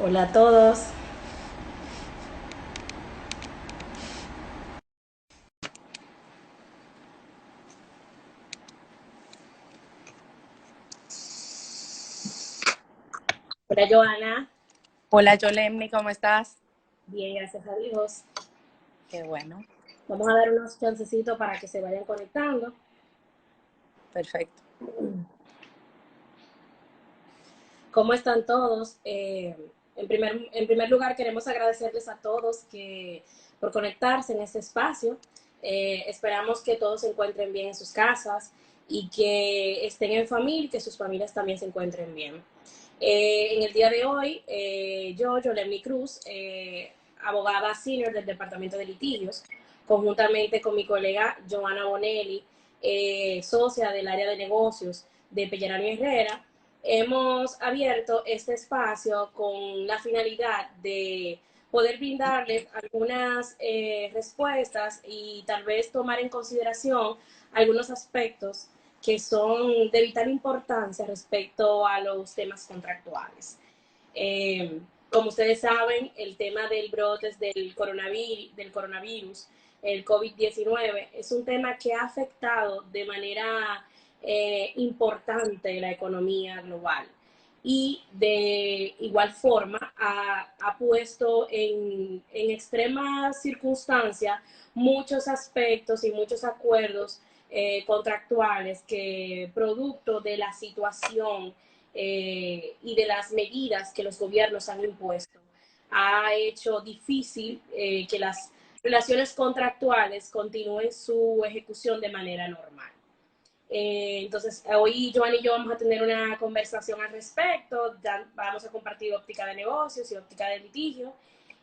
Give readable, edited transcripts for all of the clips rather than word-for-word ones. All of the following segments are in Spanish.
Hola a todos. Hola Joana. Hola, Yolemni, ¿cómo estás? Bien, gracias a Dios. Qué bueno, Vamos a dar unos chancecitos para que se vayan conectando. perfecto. ¿Cómo están todos? En primer lugar, queremos agradecerles a todos por conectarse en este espacio. Esperamos que todos se encuentren bien en sus casas y que estén en familia, que sus familias también se encuentren bien. En el día de hoy, Yolemni Cruz, abogada senior del Departamento de Litigios, conjuntamente con mi colega Joana Bonelli, socia del área de negocios de Pellerano y Herrera, hemos abierto este espacio con la finalidad de poder brindarles algunas respuestas y tal vez tomar en consideración algunos aspectos que son de vital importancia respecto a los temas contractuales. Como ustedes saben, el tema del brote del coronavirus, el COVID-19, es un tema que ha afectado de manera importante la economía global y de igual forma ha puesto en extremas circunstancias muchos aspectos y muchos acuerdos contractuales que producto de la situación y de las medidas que los gobiernos han impuesto ha hecho difícil que las relaciones contractuales continúen su ejecución de manera normal. Entonces, hoy Joan y yo vamos a tener una conversación al respecto, vamos a compartir óptica de negocios y óptica de litigio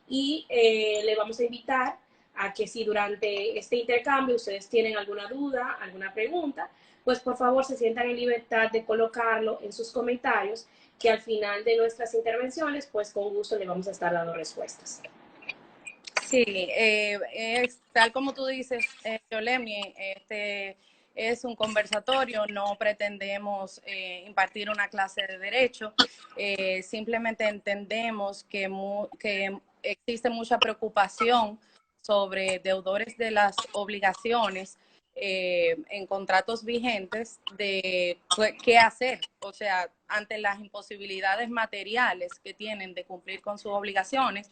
y le vamos a invitar a que si durante este intercambio ustedes tienen alguna duda, alguna pregunta, pues por favor se sientan en libertad de colocarlo en sus comentarios, que al final de nuestras intervenciones, pues con gusto le vamos a estar dando respuestas. Sí, es tal como tú dices, Yolemni, este es un conversatorio, no pretendemos impartir una clase de derecho, simplemente entendemos que existe mucha preocupación sobre deudores de las obligaciones en contratos vigentes de qué hacer, o sea, ante las imposibilidades materiales que tienen de cumplir con sus obligaciones.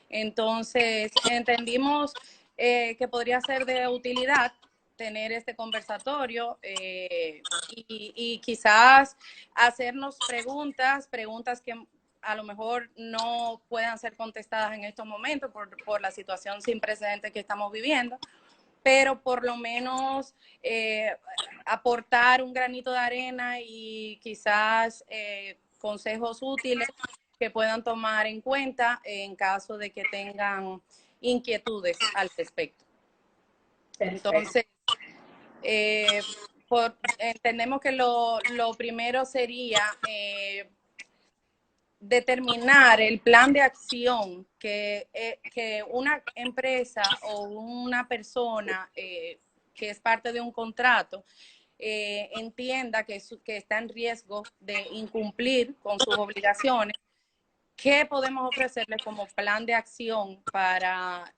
Entonces, entendimos que podría ser de utilidad tener este conversatorio y quizás hacernos preguntas que a lo mejor no puedan ser contestadas en estos momentos por la situación sin precedentes que estamos viviendo, pero por lo menos aportar un granito de arena y quizás consejos útiles que puedan tomar en cuenta en caso de que tengan inquietudes al respecto. Perfecto. Entonces, eh, entendemos que lo primero sería determinar el plan de acción que una empresa o una persona que es parte de un contrato entienda que está en riesgo de incumplir con sus obligaciones. ¿Qué podemos ofrecerle como plan de acción para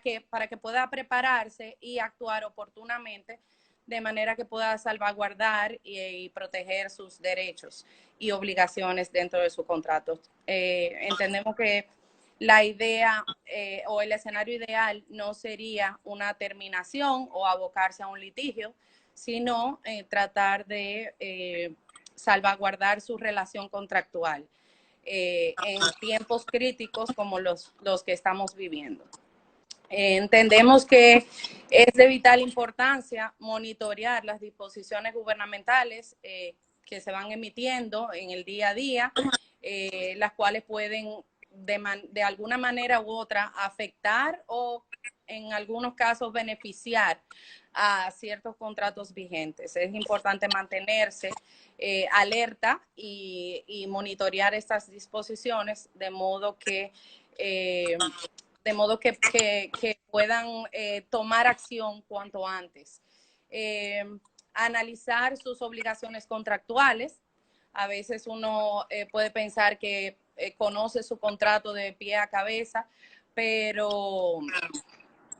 que pueda prepararse y actuar oportunamente de manera que pueda salvaguardar y proteger sus derechos y obligaciones dentro de su contrato? Entendemos que la idea o el escenario ideal no sería una terminación o abocarse a un litigio, sino tratar de salvaguardar su relación contractual en tiempos críticos como los que estamos viviendo. Entendemos que es de vital importancia monitorear las disposiciones gubernamentales que se van emitiendo en el día a día, las cuales pueden de alguna manera u otra afectar o en algunos casos beneficiar a ciertos contratos vigentes. Es importante mantenerse alerta y monitorear estas disposiciones eh, de modo que puedan tomar acción cuanto antes. Analizar sus obligaciones contractuales. A veces uno puede pensar que conoce su contrato de pie a cabeza, pero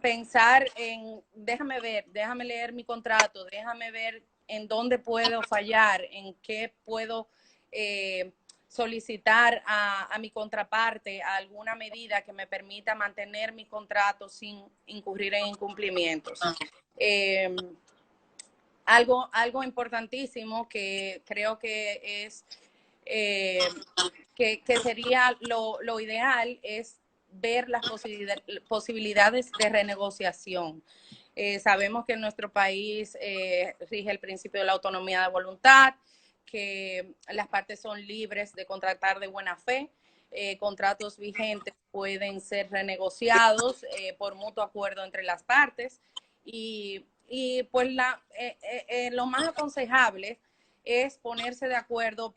pensar en, déjame leer mi contrato, déjame ver en dónde puedo fallar, en qué puedo solicitar a mi contraparte alguna medida que me permita mantener mi contrato sin incurrir en incumplimientos. Algo importantísimo que creo que es que sería lo ideal es ver las posibilidades de renegociación. Sabemos que en nuestro país rige el principio de la autonomía de voluntad, que las partes son libres de contratar de buena fe. Contratos vigentes pueden ser renegociados por mutuo acuerdo entre las partes y pues lo más aconsejable es ponerse de acuerdo,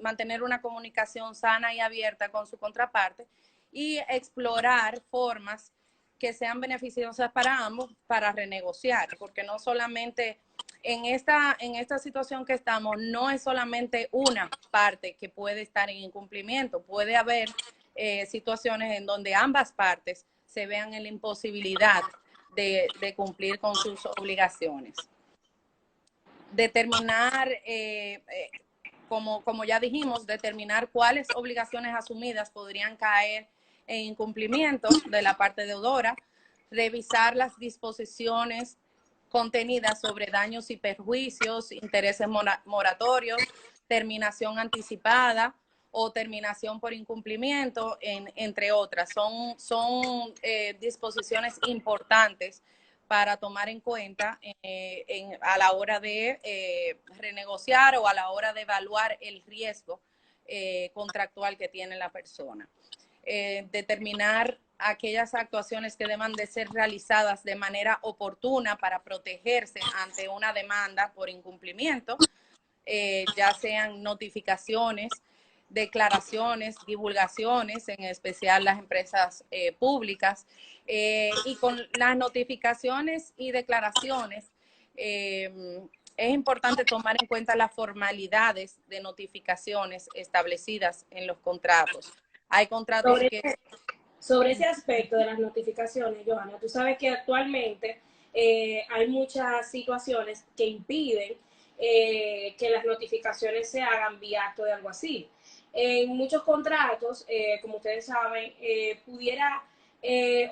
mantener una comunicación sana y abierta con su contraparte y explorar formas que sean beneficiosas para ambos para renegociar, porque no solamente en esta situación que estamos, no es solamente una parte que puede estar en incumplimiento, puede haber situaciones en donde ambas partes se vean en la imposibilidad de cumplir con sus obligaciones. Determinar, como ya dijimos, determinar cuáles obligaciones asumidas podrían caer en incumplimiento de la parte deudora, revisar las disposiciones contenidas sobre daños y perjuicios, intereses moratorios, terminación anticipada o terminación por incumplimiento, entre otras. Son disposiciones importantes para tomar en cuenta a la hora de renegociar o a la hora de evaluar el riesgo contractual que tiene la persona. Determinar aquellas actuaciones que deban de ser realizadas de manera oportuna para protegerse ante una demanda por incumplimiento, ya sean notificaciones, declaraciones, divulgaciones, en especial las empresas públicas, y con las notificaciones y declaraciones es importante tomar en cuenta las formalidades de notificaciones establecidas en los contratos. Hay contratos que... Sobre ese aspecto de las notificaciones, Johanna, tú sabes que actualmente hay muchas situaciones que impiden que las notificaciones se hagan vía acto de alguacil. En muchos contratos, como ustedes saben, pudiera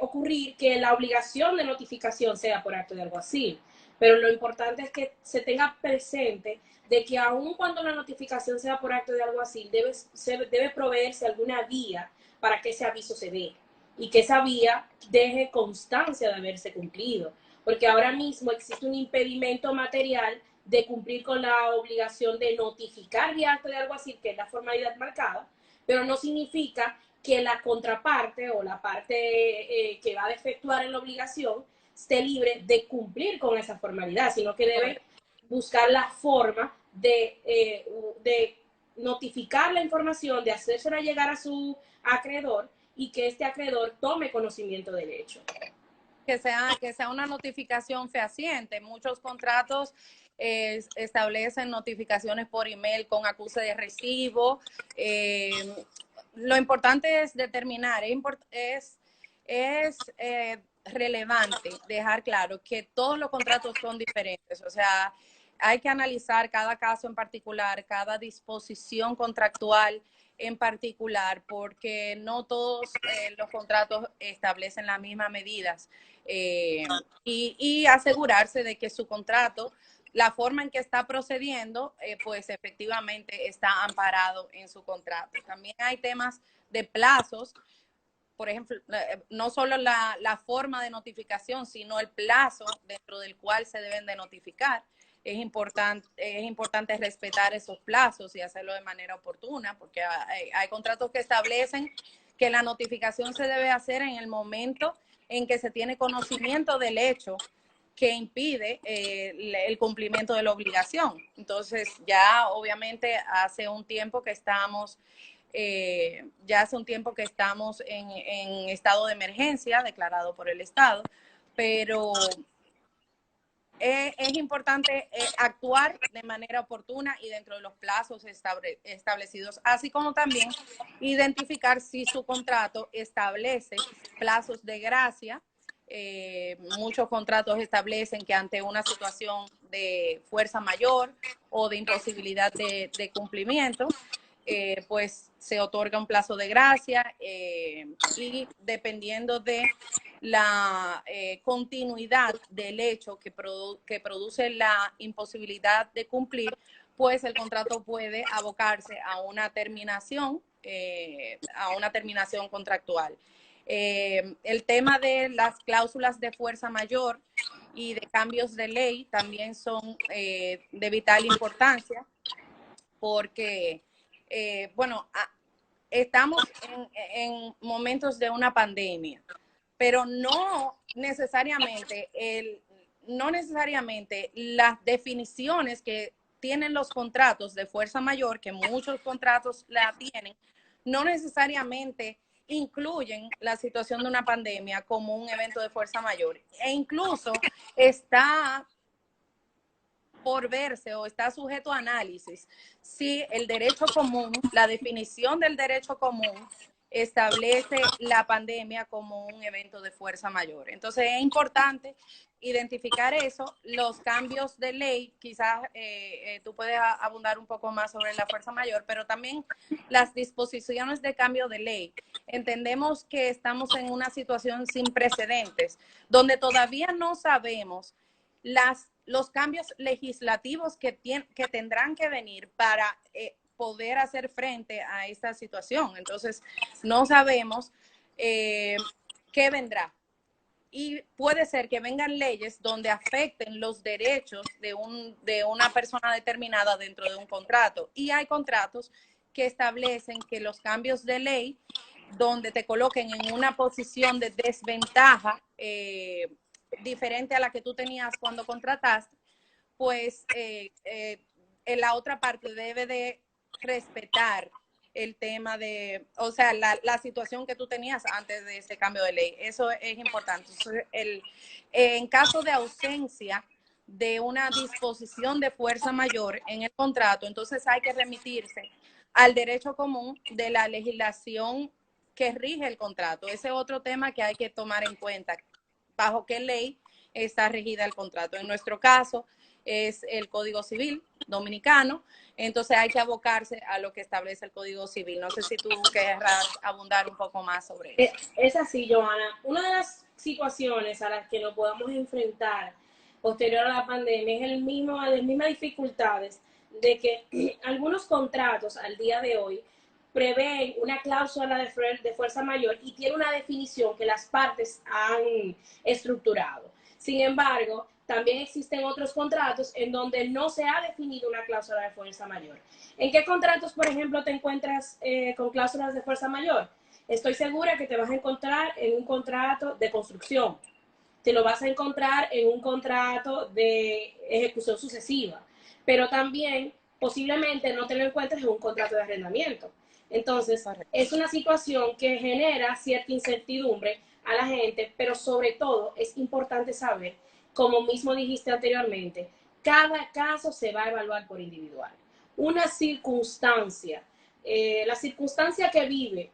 ocurrir que la obligación de notificación sea por acto de alguacil, pero lo importante es que se tenga presente de que aun cuando la notificación sea por acto de alguacil, debe proveerse alguna vía para que ese aviso se dé y que esa vía deje constancia de haberse cumplido, porque ahora mismo existe un impedimento material de cumplir con la obligación de notificar vía acto de alguacil, que es la formalidad marcada, pero no significa que la contraparte o la parte que va a efectuar en la obligación esté libre de cumplir con esa formalidad, sino que debe buscar la forma de notificar la información, de hacérsela llegar a su acreedor y que este acreedor tome conocimiento del hecho. Que sea una notificación fehaciente. Muchos contratos establecen notificaciones por email con acuse de recibo. Lo importante es determinar, es relevante dejar claro que todos los contratos son diferentes. O sea, hay que analizar cada caso en particular, cada disposición contractual en particular, porque no todos los contratos establecen las mismas medidas, y asegurarse de que su contrato, la forma en que está procediendo, pues efectivamente está amparado en su contrato. También hay temas de plazos, por ejemplo, no solo la forma de notificación, sino el plazo dentro del cual se deben de notificar. Es importante respetar esos plazos y hacerlo de manera oportuna, porque hay contratos que establecen que la notificación se debe hacer en el momento en que se tiene conocimiento del hecho que impide el cumplimiento de la obligación. Entonces, ya obviamente hace un tiempo que estamos en estado de emergencia declarado por el Estado, pero es importante actuar de manera oportuna y dentro de los plazos establecidos, así como también identificar si su contrato establece plazos de gracia. Muchos contratos establecen que ante una situación de fuerza mayor o de imposibilidad de cumplimiento, pues se otorga un plazo de gracia y dependiendo de la continuidad del hecho que produce la imposibilidad de cumplir, pues el contrato puede abocarse a una terminación contractual. El tema de las cláusulas de fuerza mayor y de cambios de ley también son de vital importancia porque, bueno, estamos en momentos de una pandemia, pero no necesariamente las definiciones que tienen los contratos de fuerza mayor, que muchos contratos la tienen, no necesariamente incluyen la situación de una pandemia como un evento de fuerza mayor. E incluso está por verse o está sujeto a análisis si el derecho común, la definición del derecho común, establece la pandemia como un evento de fuerza mayor. Entonces es importante identificar eso, los cambios de ley, quizás tú puedes abundar un poco más sobre la fuerza mayor, pero también las disposiciones de cambio de ley. Entendemos que estamos en una situación sin precedentes, donde todavía no sabemos los cambios legislativos que tendrán que venir para poder hacer frente a esta situación. Entonces, no sabemos qué vendrá. Y puede ser que vengan leyes donde afecten los derechos de una persona determinada dentro de un contrato. Y hay contratos que establecen que los cambios de ley donde te coloquen en una posición de desventaja diferente a la que tú tenías cuando contrataste, pues la otra parte debe de respetar el tema de, o sea, la situación que tú tenías antes de ese cambio de ley. Eso es importante. Entonces, en caso de ausencia de una disposición de fuerza mayor en el contrato, entonces hay que remitirse al derecho común de la legislación que rige el contrato. Ese es otro tema que hay que tomar en cuenta. ¿Bajo qué ley está regida el contrato? En nuestro caso es el Código Civil dominicano, entonces hay que abocarse a lo que establece el Código Civil. No sé si tú querrás abundar un poco más sobre eso. Es así, Johanna. Una de las situaciones a las que nos podamos enfrentar posterior a la pandemia es las mismas dificultades de que algunos contratos al día de hoy prevén una cláusula de fuerza mayor y tiene una definición que las partes han estructurado. Sin embargo, también existen otros contratos en donde no se ha definido una cláusula de fuerza mayor. ¿En qué contratos, por ejemplo, te encuentras con cláusulas de fuerza mayor? Estoy segura que te vas a encontrar en un contrato de construcción, te lo vas a encontrar en un contrato de ejecución sucesiva, pero también posiblemente no te lo encuentres en un contrato de arrendamiento. Entonces, es una situación que genera cierta incertidumbre a la gente, pero sobre todo es importante saber, como mismo dijiste anteriormente, cada caso se va a evaluar por individual. Una circunstancia, la circunstancia que vive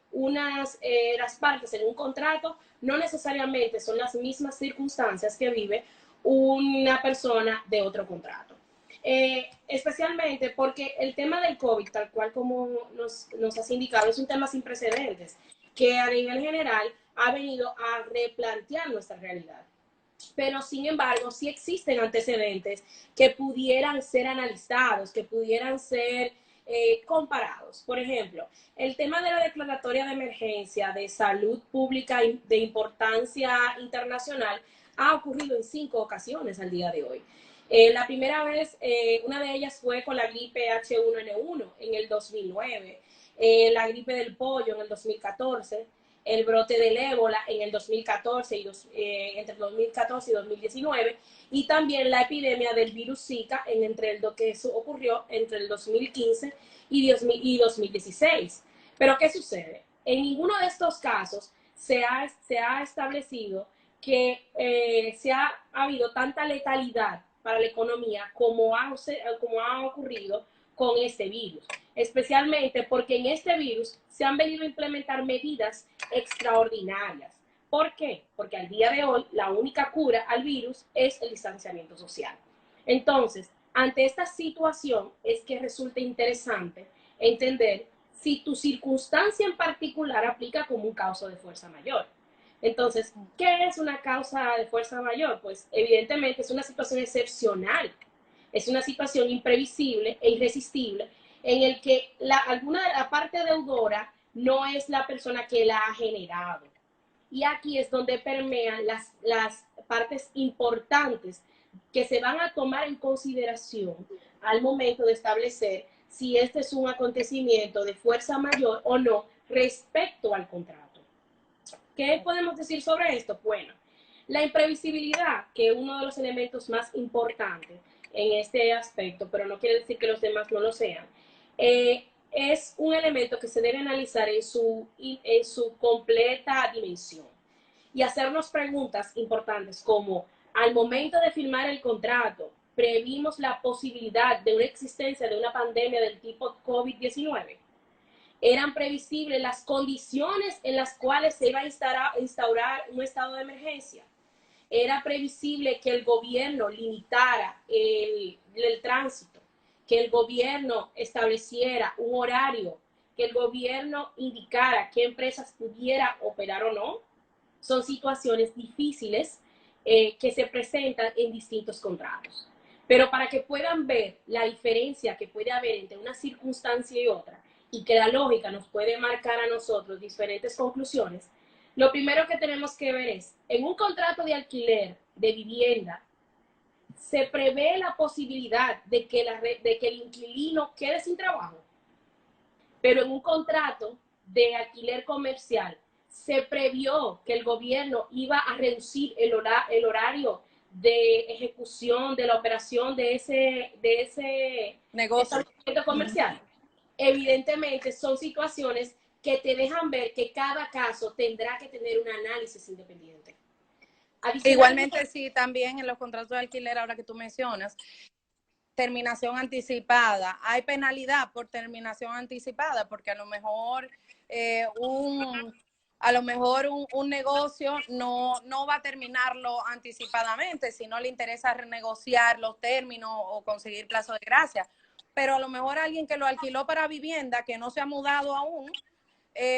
las partes en un contrato no necesariamente son las mismas circunstancias que vive una persona de otro contrato. Especialmente porque el tema del COVID, tal cual como nos has indicado, es un tema sin precedentes, que a nivel general ha venido a replantear nuestra realidad. Pero sin embargo, sí existen antecedentes que pudieran ser analizados, que pudieran ser comparados. Por ejemplo, el tema de la declaratoria de emergencia de salud pública de importancia internacional ha ocurrido en 5 ocasiones al día de hoy. La primera vez, una de ellas fue con la gripe H1N1 en el 2009, la gripe del pollo en el 2014, el brote del ébola en el 2014 entre el 2014 y 2019, y también la epidemia del virus Zika que eso ocurrió entre el 2015 y 2016. Pero ¿qué sucede? En ninguno de estos casos se ha establecido que ha habido tanta letalidad para la economía como ha ocurrido con este virus, especialmente porque en este virus se han venido a implementar medidas extraordinarias. ¿Por qué? Porque al día de hoy la única cura al virus es el distanciamiento social. Entonces, ante esta situación es que resulta interesante entender si tu circunstancia en particular aplica como un causa de fuerza mayor. Entonces, ¿qué es una causa de fuerza mayor? Pues evidentemente es una situación excepcional, es una situación imprevisible e irresistible en el que la parte deudora no es la persona que la ha generado. Y aquí es donde permean las partes importantes que se van a tomar en consideración al momento de establecer si este es un acontecimiento de fuerza mayor o no respecto al contrato. ¿Qué podemos decir sobre esto? Bueno, la imprevisibilidad, que es uno de los elementos más importantes en este aspecto, pero no quiere decir que los demás no lo sean, es un elemento que se debe analizar en su completa dimensión y hacernos preguntas importantes como, al momento de firmar el contrato, ¿previmos la posibilidad de una existencia de una pandemia del tipo COVID-19? ¿Eran previsibles las condiciones en las cuales se iba a instaurar un estado de emergencia? ¿Era previsible que el gobierno limitara el tránsito, que el gobierno estableciera un horario, que el gobierno indicara qué empresas pudiera operar o no? Son situaciones difíciles que se presentan en distintos contratos. Pero para que puedan ver la diferencia que puede haber entre una circunstancia y otra, y que la lógica nos puede marcar a nosotros diferentes conclusiones, lo primero que tenemos que ver es, en un contrato de alquiler de vivienda, se prevé la posibilidad de que el inquilino quede sin trabajo, pero en un contrato de alquiler comercial se previó que el gobierno iba a reducir el horario de ejecución de la operación de ese negocio comercial. Evidentemente son situaciones que te dejan ver que cada caso tendrá que tener un análisis independiente. Igualmente, sí, también en los contratos de alquiler, ahora que tú mencionas, terminación anticipada. Hay penalidad por terminación anticipada, porque a lo mejor un negocio no va a terminarlo anticipadamente, si no le interesa renegociar los términos o conseguir plazo de gracia. Pero a lo mejor alguien que lo alquiló para vivienda, que no se ha mudado aún,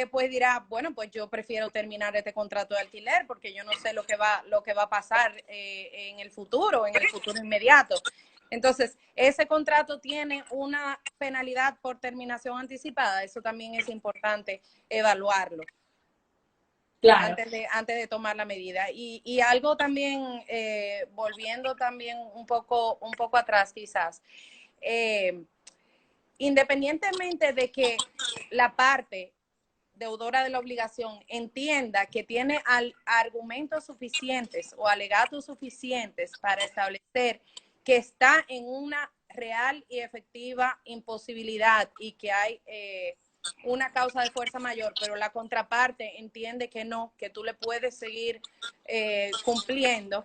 pues dirá, bueno, pues yo prefiero terminar este contrato de alquiler porque yo no sé lo que va a pasar en el futuro inmediato. Entonces, ese contrato tiene una penalidad por terminación anticipada. Eso también es importante evaluarlo. Claro. Antes de tomar la medida. Y algo también, volviendo también un poco atrás quizás, independientemente de que la parte deudora de la obligación entienda que tiene argumentos suficientes o alegatos suficientes para establecer que está en una real y efectiva imposibilidad y que hay una causa de fuerza mayor, pero la contraparte entiende que no, que tú le puedes seguir cumpliendo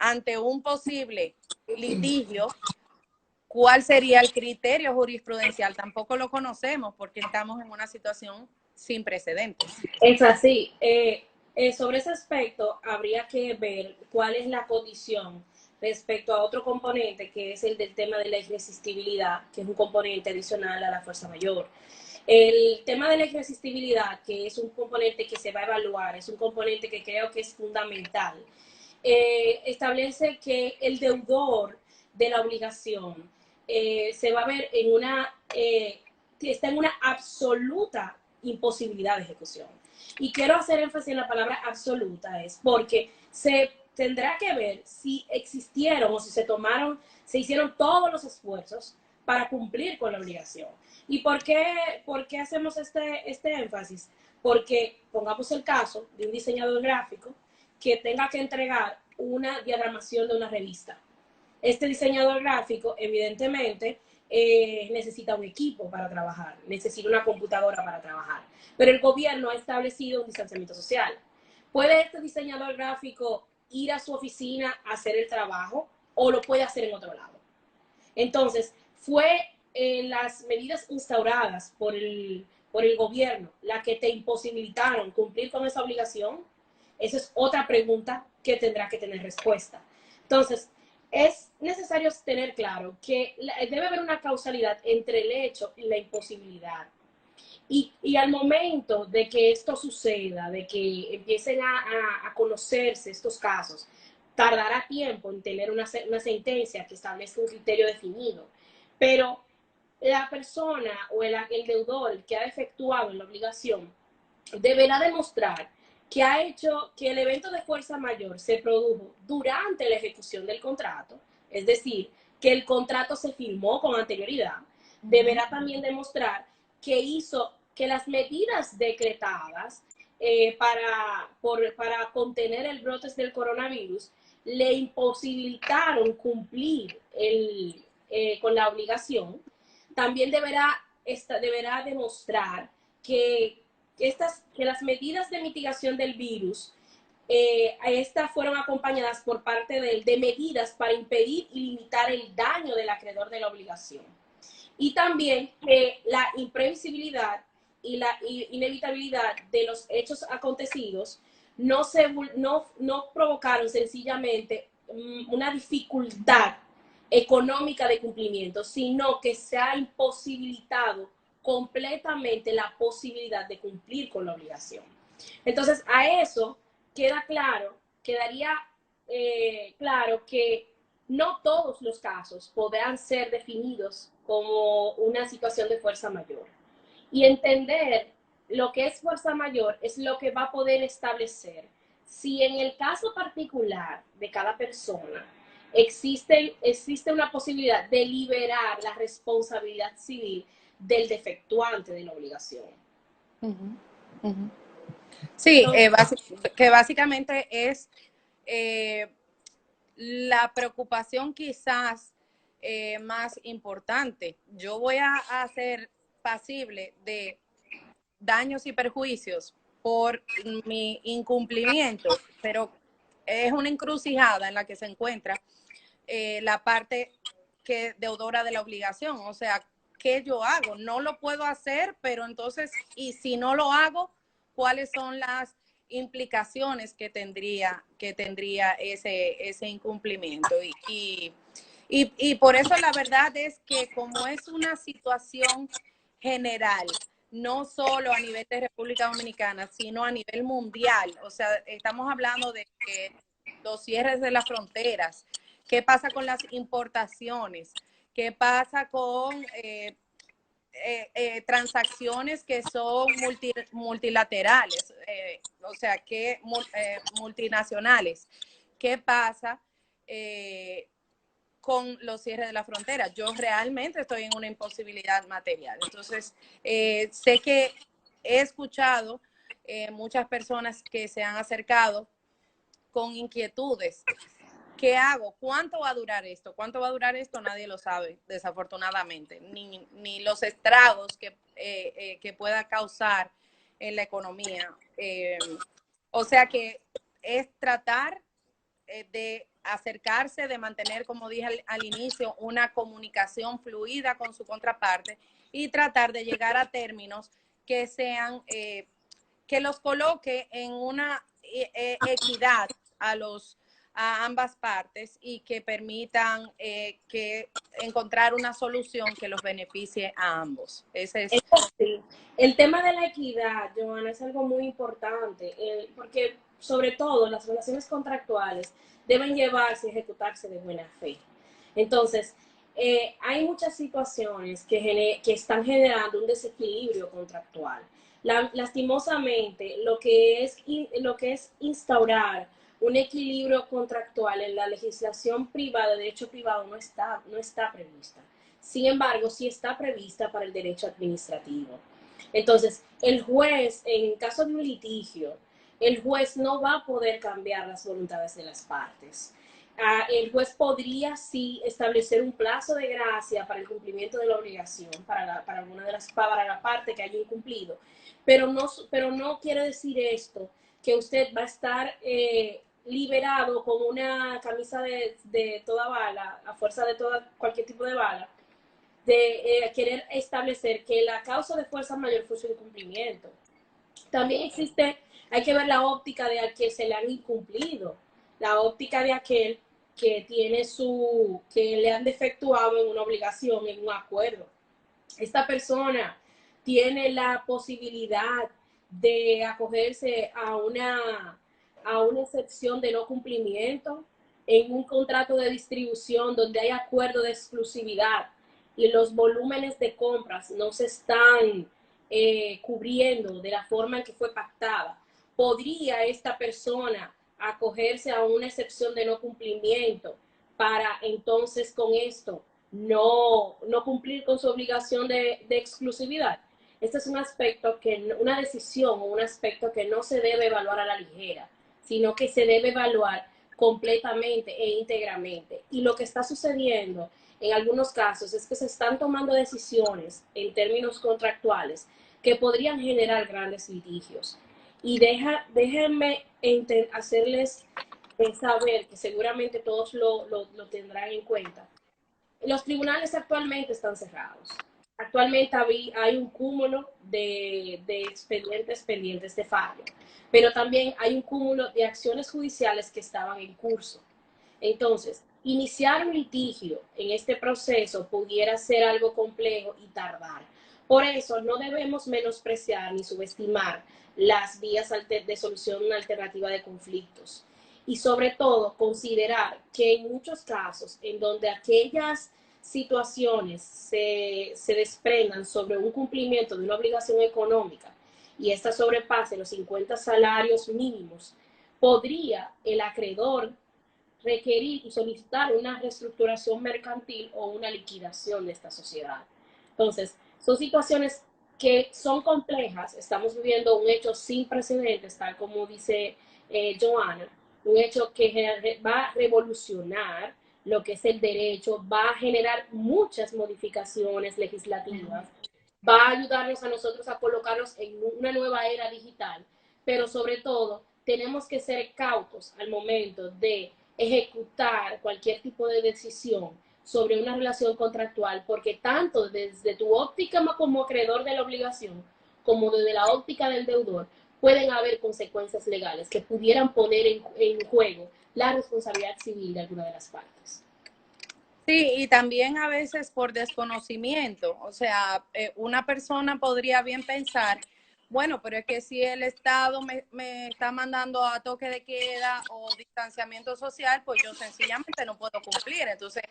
ante un posible litigio. ¿Cuál sería el criterio jurisprudencial? Tampoco lo conocemos porque estamos en una situación sin precedentes. Es así. Sobre ese aspecto, habría que ver cuál es la condición respecto a otro componente, que es el del tema de la irresistibilidad, que es un componente adicional a la fuerza mayor. El tema de la irresistibilidad, que es un componente que se va a evaluar, es un componente que creo que es fundamental. Establece que el deudor de la obligación se va a ver está en una absoluta imposibilidad de ejecución. Y quiero hacer énfasis en la palabra absoluta, es porque se tendrá que ver si existieron o si se hicieron todos los esfuerzos para cumplir con la obligación. ¿Y por qué hacemos este énfasis? Porque pongamos el caso de un diseñador gráfico que tenga que entregar una diagramación de una revista. Este diseñador gráfico, evidentemente, necesita un equipo para trabajar, necesita una computadora para trabajar, pero el gobierno ha establecido un distanciamiento social. ¿Puede este diseñador gráfico ir a su oficina a hacer el trabajo o lo puede hacer en otro lado. Entonces, fue las medidas instauradas por el gobierno las que te imposibilitaron cumplir con esa obligación. Esa es otra pregunta que tendrá que tener respuesta. Entonces, es necesario tener claro que debe haber una causalidad entre el hecho y la imposibilidad. Y al momento de que esto suceda, de que empiecen a conocerse estos casos, tardará tiempo en tener una sentencia que establezca un criterio definido. Pero la persona o el deudor que ha efectuado la obligación deberá demostrar que ha hecho que el evento de fuerza mayor se produjo durante la ejecución del contrato, es decir, que el contrato se firmó con anterioridad. Deberá también demostrar que hizo que las medidas decretadas para contener el brote del coronavirus le imposibilitaron cumplir con la obligación. También deberá demostrar que las medidas de mitigación del virus, estas fueron acompañadas por parte de medidas para impedir y limitar el daño del acreedor de la obligación. Y también que la imprevisibilidad y la inevitabilidad de los hechos acontecidos no provocaron sencillamente una dificultad económica de cumplimiento, sino que se ha imposibilitado completamente la posibilidad de cumplir con la obligación. Entonces, a eso quedaría claro que no todos los casos podrán ser definidos como una situación de fuerza mayor. Y entender lo que es fuerza mayor es lo que va a poder establecer si en el caso particular de cada persona existe una posibilidad de liberar la responsabilidad civil del defectuante de la obligación. Sí, que básicamente es la preocupación quizás más importante. Yo voy a ser pasible de daños y perjuicios por mi incumplimiento, pero es una encrucijada en la que se encuentra la parte que deudora de la obligación. O sea, ¿qué yo hago? No lo puedo hacer, pero entonces, y si no lo hago, ¿cuáles son las implicaciones que tendría ese incumplimiento? Y por eso la verdad es que como es una situación general, no solo a nivel de República Dominicana, sino a nivel mundial, o sea, estamos hablando de que los cierres de las fronteras, qué pasa con las importaciones, qué pasa con transacciones que son multilaterales, o sea, que multinacionales. ¿Qué pasa con los cierres de la frontera? Yo realmente estoy en una imposibilidad material. Entonces, sé que he escuchado muchas personas que se han acercado con inquietudes. ¿Qué hago? ¿Cuánto va a durar esto? ¿Cuánto va a durar esto? Nadie lo sabe, desafortunadamente, ni los estragos que pueda causar en la economía. O sea que es tratar de acercarse, de mantener, como dije al inicio, una comunicación fluida con su contraparte y tratar de llegar a términos que sean, que los coloque en una equidad a ambas partes y que permitan que encontrar una solución que los beneficie a ambos. Ese es. Sí. El tema de la equidad, Joana, es algo muy importante, porque sobre todo las relaciones contractuales deben llevarse y ejecutarse de buena fe. Entonces, hay muchas situaciones que están generando un desequilibrio contractual. Lastimosamente, lo que es instaurar un equilibrio contractual en la legislación privada, de derecho privado, no está prevista. Sin embargo, sí está prevista para el derecho administrativo. Entonces, el juez, en caso de un litigio, el juez no va a poder cambiar las voluntades de las partes. El juez podría sí establecer un plazo de gracia para el cumplimiento de la obligación para la parte que haya incumplido, pero no quiere decir esto que usted va a estar liberado con una camisa de toda bala, a fuerza de cualquier tipo de bala, de querer establecer que la causa de fuerza mayor fue su incumplimiento. También existe, hay que ver la óptica de aquel que se le han incumplido, la óptica de aquel que tiene que le han defectuado en una obligación, en un acuerdo. Esta persona tiene la posibilidad de acogerse a una excepción de no cumplimiento en un contrato de distribución donde hay acuerdo de exclusividad y los volúmenes de compras no se están cubriendo de la forma en que fue pactada. ¿Podría esta persona acogerse a una excepción de no cumplimiento para entonces con esto no cumplir con su obligación de exclusividad? Este es un aspecto una decisión o un aspecto que no se debe evaluar a la ligera, sino que se debe evaluar completamente e íntegramente. Y lo que está sucediendo en algunos casos es que se están tomando decisiones en términos contractuales que podrían generar grandes litigios. Y déjenme hacerles saber, que seguramente todos lo tendrán en cuenta. Los tribunales actualmente están cerrados. Actualmente hay un cúmulo de expedientes pendientes de fallo, pero también hay un cúmulo de acciones judiciales que estaban en curso. Entonces, iniciar un litigio en este proceso pudiera ser algo complejo y tardar. Por eso, no debemos menospreciar ni subestimar las vías de solución alternativa de conflictos. Y sobre todo, considerar que en muchos casos en donde aquellas situaciones se desprendan sobre un cumplimiento de una obligación económica y esta sobrepase los 50 salarios mínimos, podría el acreedor requerir y solicitar una reestructuración mercantil o una liquidación de esta sociedad. Entonces, son situaciones que son complejas. Estamos viviendo un hecho sin precedentes, tal como dice Joana, un hecho que va a revolucionar lo que es el derecho, va a generar muchas modificaciones legislativas, va a ayudarnos a nosotros a colocarnos en una nueva era digital, pero sobre todo tenemos que ser cautos al momento de ejecutar cualquier tipo de decisión sobre una relación contractual, porque tanto desde tu óptica como acreedor de la obligación, como desde la óptica del deudor, pueden haber consecuencias legales que pudieran poner en juego la responsabilidad civil de alguna de las partes. Sí, y también a veces por desconocimiento. O sea, una persona podría bien pensar, bueno, pero es que si el Estado me está mandando a toque de queda o distanciamiento social, pues yo sencillamente no puedo cumplir. Entonces,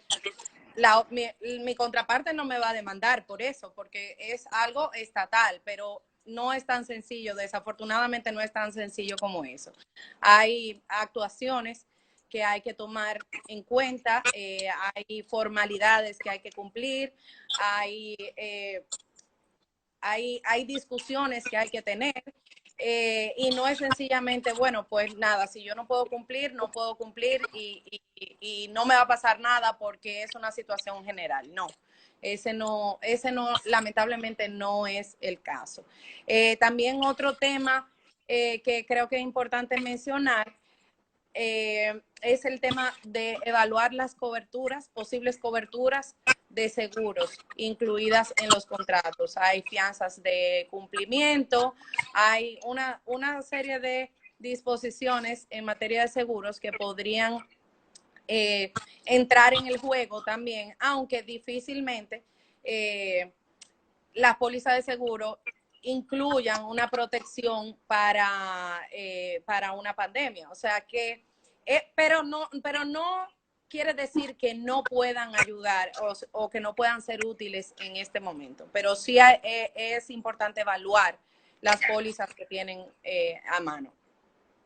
mi contraparte no me va a demandar por eso, porque es algo estatal, pero no es tan sencillo, desafortunadamente no es tan sencillo como eso. Hay actuaciones que hay que tomar en cuenta, hay formalidades que hay que cumplir, hay discusiones que hay que tener. Y no es sencillamente, bueno, pues nada, si yo no puedo cumplir, no puedo cumplir y no me va a pasar nada porque es una situación general. No, ese no, lamentablemente no es el caso. También otro tema que creo que es importante mencionar es el tema de evaluar las coberturas, posibles coberturas de seguros incluidas en los contratos. Hay fianzas de cumplimiento, hay una serie de disposiciones en materia de seguros que podrían entrar en el juego también, aunque difícilmente las pólizas de seguro incluyan una protección para una pandemia. O sea que, pero no quiere decir que no puedan ayudar o que no puedan ser útiles en este momento, pero sí es importante evaluar las pólizas que tienen a mano.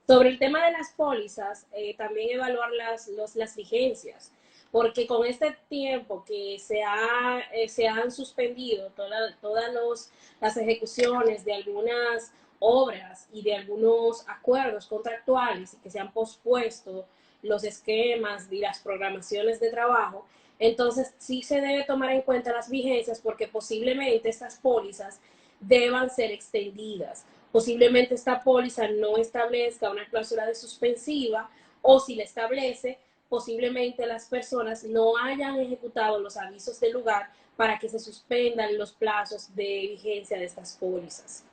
Sobre el tema de las pólizas, también evaluar las vigencias, porque con este tiempo que se han suspendido todas las ejecuciones de algunas obras y de algunos acuerdos contractuales y que se han pospuesto los esquemas y las programaciones de trabajo, entonces sí se debe tomar en cuenta las vigencias porque posiblemente estas pólizas deban ser extendidas. Posiblemente esta póliza no establezca una cláusula de suspensiva o si la establece, posiblemente las personas no hayan ejecutado los avisos del lugar para que se suspendan los plazos de vigencia de estas pólizas.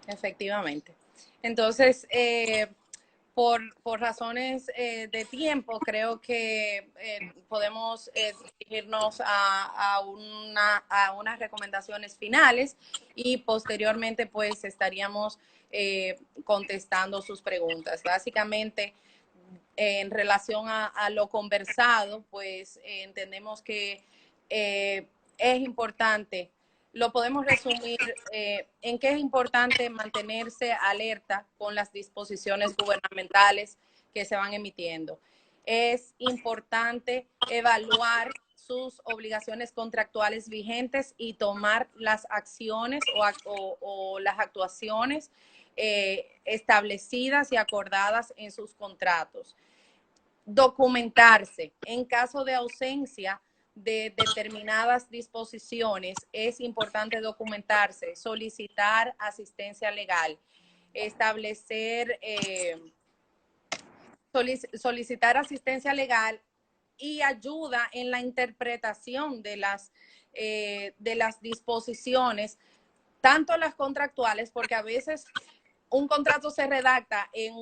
Efectivamente. Entonces, por razones de tiempo, creo que podemos dirigirnos a unas recomendaciones finales y posteriormente pues estaríamos contestando sus preguntas. Básicamente, en relación a lo conversado, pues entendemos que es importante, lo podemos resumir en que es importante mantenerse alerta con las disposiciones gubernamentales que se van emitiendo. Es importante evaluar sus obligaciones contractuales vigentes y tomar las acciones o las actuaciones establecidas y acordadas en sus contratos. Documentarse. En caso de ausencia de determinadas disposiciones, es importante documentarse, solicitar asistencia legal, establecer, solicitar asistencia legal y ayuda en la interpretación de las disposiciones, tanto las contractuales, porque a veces un contrato se redacta en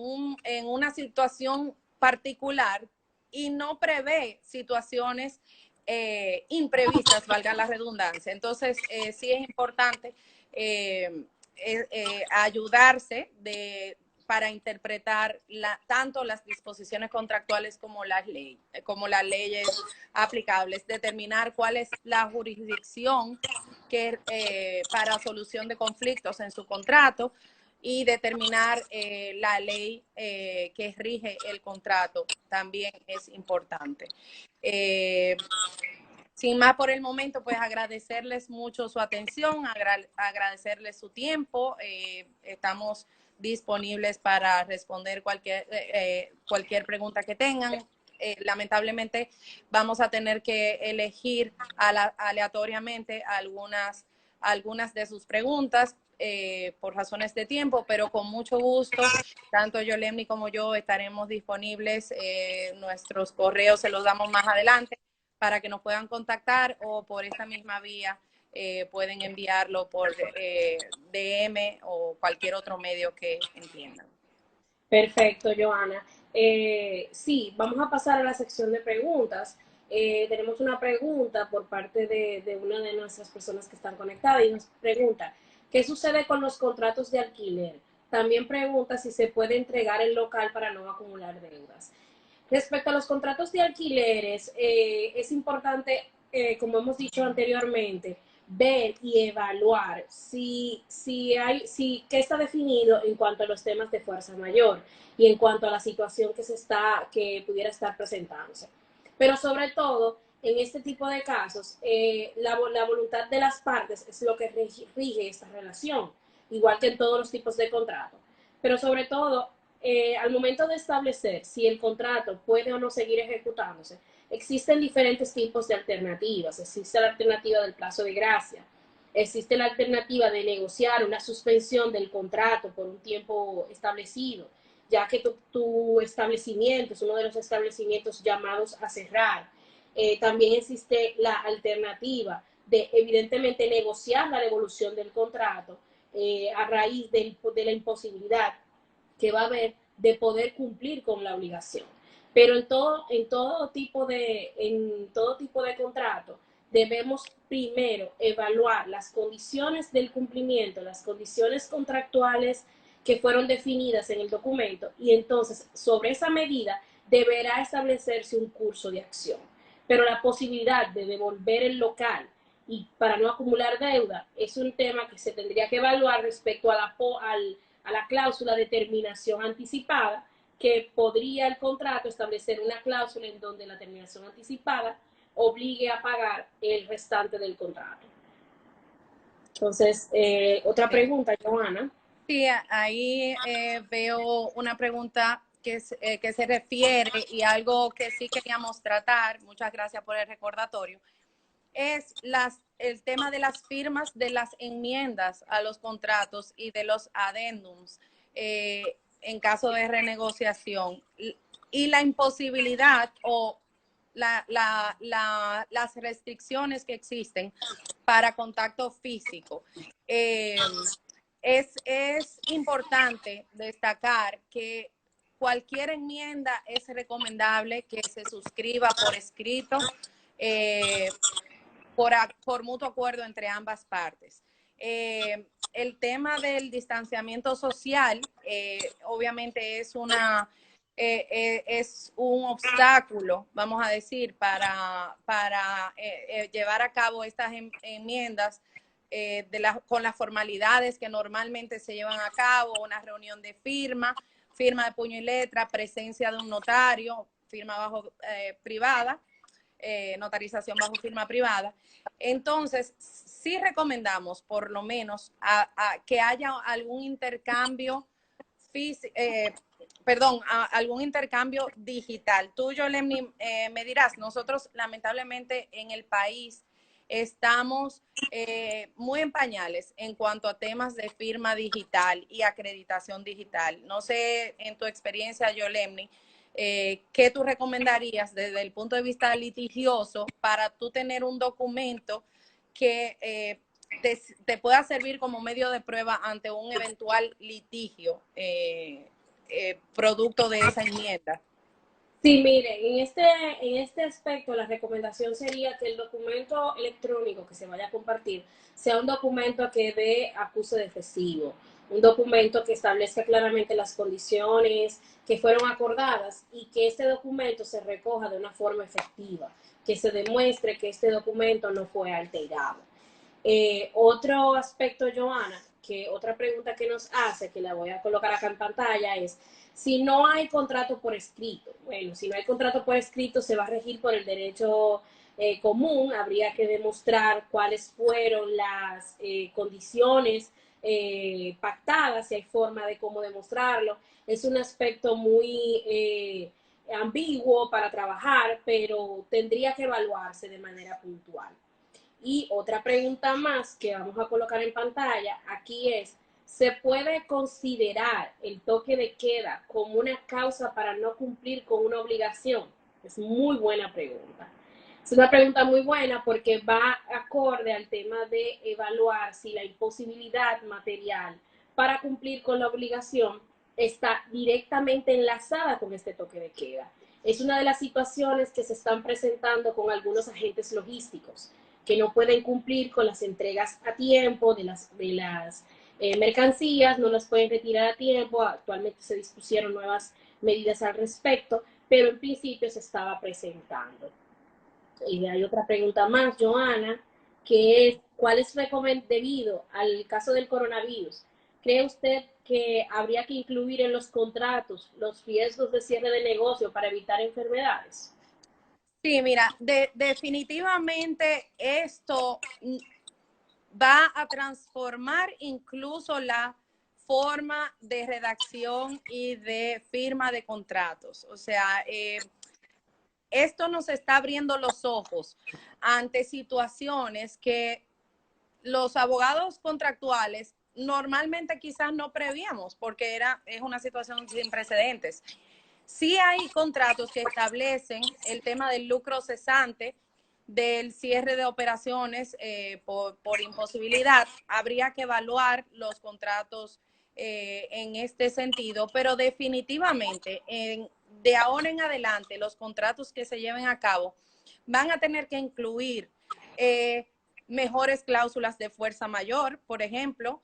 una situación particular y no prevé situaciones imprevistas, valga la redundancia. Entonces, sí es importante ayudarse para interpretar tanto las disposiciones contractuales como las leyes aplicables, determinar cuál es la jurisdicción para solución de conflictos en su contrato y determinar la ley que rige el contrato también es importante. Sin más por el momento, pues agradecerles mucho su atención, agradecerles su tiempo. Estamos disponibles para responder cualquier pregunta que tengan. Lamentablemente vamos a tener que elegir aleatoriamente algunas de sus preguntas por razones de tiempo, pero con mucho gusto, tanto Yolemni como yo estaremos disponibles. Nuestros correos se los damos más adelante para que nos puedan contactar o por esta misma vía pueden enviarlo por DM o cualquier otro medio que entiendan. Perfecto, Joana. Sí, vamos a pasar a la sección de preguntas. Tenemos una pregunta por parte de una de nuestras personas que están conectadas y nos pregunta, ¿qué sucede con los contratos de alquiler? También pregunta si se puede entregar el local para no acumular deudas. Respecto a los contratos de alquileres, es importante, como hemos dicho anteriormente, ver y evaluar qué está definido en cuanto a los temas de fuerza mayor y en cuanto a la situación que pudiera estar presentándose. Pero sobre todo, en este tipo de casos, la voluntad de las partes es lo que rige esta relación, igual que en todos los tipos de contrato. Pero sobre todo, al momento de establecer si el contrato puede o no seguir ejecutándose, existen diferentes tipos de alternativas. Existe la alternativa del plazo de gracia, existe la alternativa de negociar una suspensión del contrato por un tiempo establecido, ya que tu establecimiento es uno de los establecimientos llamados a cerrar. También existe la alternativa de, evidentemente, negociar la devolución del contrato a raíz de la imposibilidad que va a haber de poder cumplir con la obligación. Pero en todo tipo de contrato debemos primero evaluar las condiciones del cumplimiento, las condiciones contractuales que fueron definidas en el documento y entonces sobre esa medida deberá establecerse un curso de acción. Pero la posibilidad de devolver el local y para no acumular deuda es un tema que se tendría que evaluar respecto a la cláusula de terminación anticipada, que podría el contrato establecer una cláusula en donde la terminación anticipada obligue a pagar el restante del contrato. Entonces, otra pregunta, Joana. Sí, ahí veo una pregunta que se refiere y algo que sí queríamos tratar, muchas gracias por el recordatorio, es el tema de las firmas de las enmiendas a los contratos y de los adendums. en caso de renegociación y la imposibilidad o las restricciones que existen para contacto físico. Es importante destacar que cualquier enmienda es recomendable que se suscriba por escrito por mutuo acuerdo entre ambas partes. El tema del distanciamiento social obviamente es un obstáculo, vamos a decir, para llevar a cabo estas enmiendas con las formalidades que normalmente se llevan a cabo, una reunión de firma de puño y letra, presencia de un notario, firma bajo privada, notarización bajo firma privada. Entonces, sí recomendamos por lo menos que haya algún intercambio algún intercambio digital. Tú, Yolemni, me dirás, nosotros lamentablemente en el país estamos muy en pañales en cuanto a temas de firma digital y acreditación digital. No sé, en tu experiencia, Yolemni, ¿qué tú recomendarías desde el punto de vista litigioso para tú tener un documento que te pueda servir como medio de prueba ante un eventual litigio producto de esa enmienda? Sí, mire, en este aspecto la recomendación sería que el documento electrónico que se vaya a compartir sea un documento que dé acuse de recibo, un documento que establezca claramente las condiciones que fueron acordadas y que este documento se recoja de una forma efectiva, que se demuestre que este documento no fue alterado. Otro aspecto, Joana, que otra pregunta que nos hace, que la voy a colocar acá en pantalla, es si no hay contrato por escrito. Bueno, si no hay contrato por escrito, se va a regir por el derecho común. Habría que demostrar cuáles fueron las condiciones pactadas, si hay forma de cómo demostrarlo. Es un aspecto muy ambiguo para trabajar, pero tendría que evaluarse de manera puntual. Y otra pregunta más que vamos a colocar en pantalla aquí es, ¿se puede considerar el toque de queda como una causa para no cumplir con una obligación? Es muy buena pregunta. Es una pregunta muy buena porque va acorde al tema de evaluar si la imposibilidad material para cumplir con la obligación está directamente enlazada con este toque de queda. Es una de las situaciones que se están presentando con algunos agentes logísticos que no pueden cumplir con las entregas a tiempo de las mercancías, no las pueden retirar a tiempo. Actualmente se dispusieron nuevas medidas al respecto, pero en principio se estaba presentando. Y hay otra pregunta más, Joana, que es, ¿cuál es debido al caso del coronavirus? ¿Cree usted que habría que incluir en los contratos los riesgos de cierre de negocio para evitar enfermedades? Sí, mira, definitivamente esto va a transformar incluso la forma de redacción y de firma de contratos. O sea, esto nos está abriendo los ojos ante situaciones que los abogados contractuales normalmente quizás no prevíamos porque es una situación sin precedentes. Sí hay contratos que establecen el tema del lucro cesante, del cierre de operaciones por imposibilidad. Habría que evaluar los contratos en este sentido, pero definitivamente de ahora en adelante los contratos que se lleven a cabo van a tener que incluir mejores cláusulas de fuerza mayor, por ejemplo,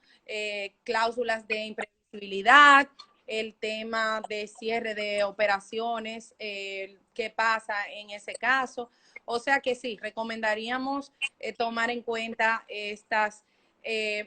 cláusulas de imprevisibilidad, el tema de cierre de operaciones, qué pasa en ese caso. O sea que sí, recomendaríamos tomar en cuenta estas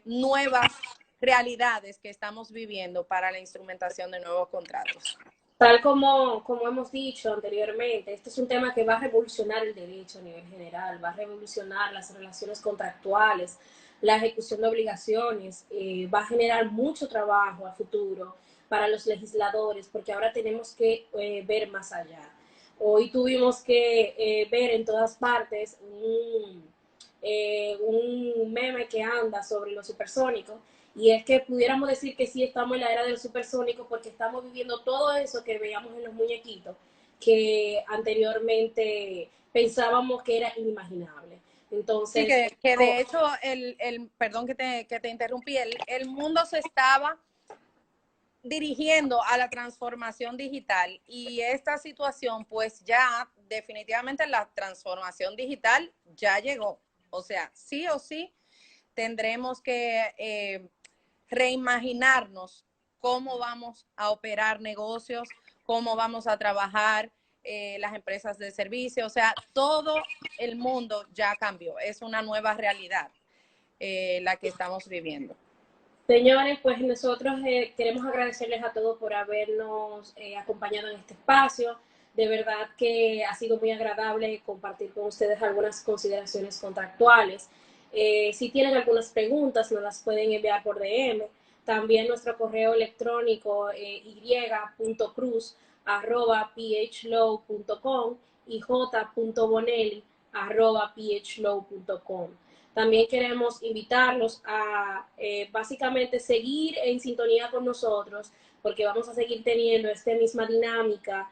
nuevas realidades que estamos viviendo para la instrumentación de nuevos contratos. Tal como hemos dicho anteriormente, este es un tema que va a revolucionar el derecho a nivel general, va a revolucionar las relaciones contractuales, la ejecución de obligaciones, va a generar mucho trabajo a futuro para los legisladores, porque ahora tenemos que ver más allá. Hoy tuvimos que ver en todas partes un meme que anda sobre los supersónicos, y es que pudiéramos decir que sí estamos en la era de los supersónicos porque estamos viviendo todo eso que veíamos en los muñequitos, que anteriormente pensábamos que era inimaginable. Sí, Entonces, que de hecho, perdón que te interrumpí, el mundo se estaba dirigiendo a la transformación digital y esta situación pues ya definitivamente la transformación digital ya llegó. O sea, sí o sí tendremos que reimaginarnos cómo vamos a operar negocios, cómo vamos a trabajar las empresas de servicio. O sea, todo el mundo ya cambió. Es una nueva realidad la que estamos viviendo. señores, pues nosotros queremos agradecerles a todos por habernos acompañado en este espacio. De verdad que ha sido muy agradable compartir con ustedes algunas consideraciones contractuales. Si tienen algunas preguntas, nos las pueden enviar por DM. También nuestro correo electrónico y.cruz@phlow.com y j.bonelli@phlow.com. También queremos invitarlos a básicamente seguir en sintonía con nosotros, porque vamos a seguir teniendo esta misma dinámica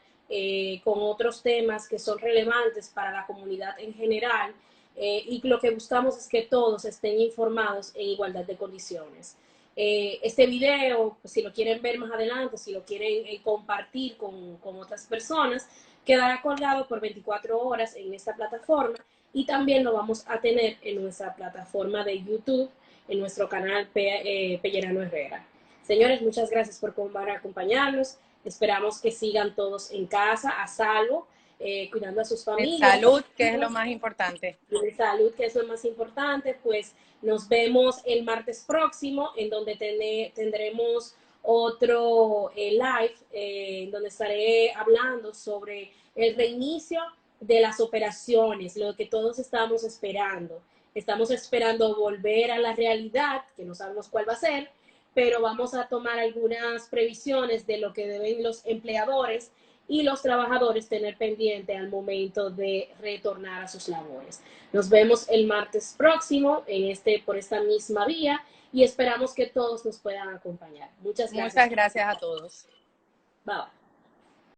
con otros temas que son relevantes para la comunidad en general, y lo que buscamos es que todos estén informados en igualdad de condiciones. Este video, pues, si lo quieren ver más adelante, si lo quieren compartir con otras personas, quedará colgado por 24 horas en esta plataforma, y también lo vamos a tener en nuestra plataforma de YouTube, en nuestro canal Pellerano Herrera. Señores, muchas gracias por acompañarnos. Esperamos que sigan todos en casa, a salvo, cuidando a sus En familias. salud, que es lo más importante. Y en salud, que es lo más importante. Pues nos vemos el martes próximo, en donde tendremos otro live, en donde estaré hablando sobre el reinicio de las operaciones, lo que todos estamos esperando. Estamos esperando volver a la realidad, que no sabemos cuál va a ser, pero vamos a tomar algunas previsiones de lo que deben los empleadores y los trabajadores tener pendiente al momento de retornar a sus labores. Nos vemos el martes próximo por esta misma vía, y esperamos que todos nos puedan acompañar. Muchas gracias. Muchas gracias a todos. Bye.